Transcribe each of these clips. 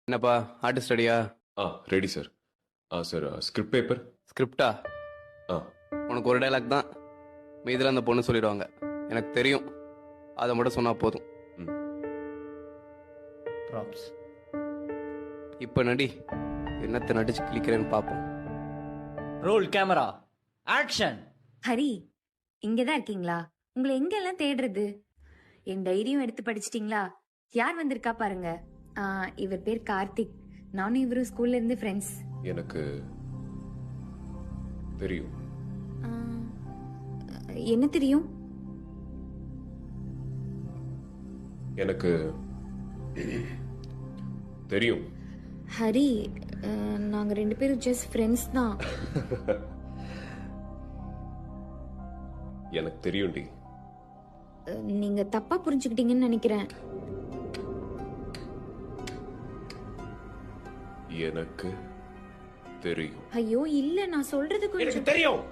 என்னப்பா ஆர்டிஸ்ட் ஸ்டடியா? Ready sir. Sir script paper. ஸ்கிரிப்டா? ஆ உனக்கு ஒரு டைலாக் தான், மீதில் அந்த பொண்ணு சொல்லிடுவாங்க. எனக்கு தெரியும், அதை மட்டும் சொன்னா போதும். ம் ப்ராப்ஸ். இப்போ நடி, என்னத்தை நடிச்சு கிளிக்கிறேன்னு பார்ப்போம். Role camera action. ஹரி, இங்கதான் இருக்கீங்களா? உங்களை எங்கெல்லாம் தேடுறது? என் டைரியும் எடுத்து படிச்சிட்டீங்களா? யார் வந்திருக்கா பாருங்க. இவர் பேர் கார்த்திக். நானும் இவரும் ஸ்கூல்ல இருந்து ஃப்ரெண்ட்ஸ். எனக்கு தெரியும். என்ன தெரியும்? எனக்கு தெரியும். ஹரி, நாங்க ரெண்டு பேரும் ஜஸ்ட் ஃப்ரெண்ட்ஸ் தான். எனக்கு தெரியும்டி. நீங்க தப்பா புரிஞ்சுக்கிட்டீங்கன்னு நினைக்கிறேன். எனக்கு தெரியும். ஐயோ இல்ல, நான் சொல்றது எனக்கு கொஞ்சம். தெரியும்.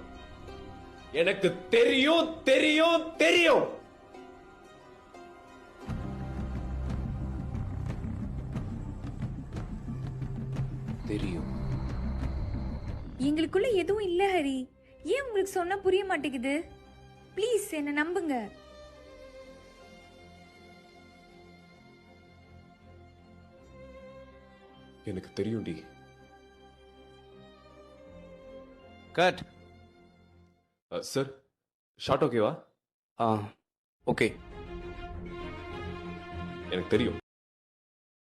எனக்கு தெரியும் தெரியும் தெரியும். தெரியும். எங்களுக்குள்ள எதுவும் இல்ல ஹரி. ஏன் உங்களுக்கு சொன்னா புரிய மாட்டேங்குது? ப்ளீஸ் என்ன நம்புங்க. எனக்கு தெரியும்டி. கட். சார் ஷார்ட் ஓகேவா? ஆ ஓகே. எனக்கு தெரியும்.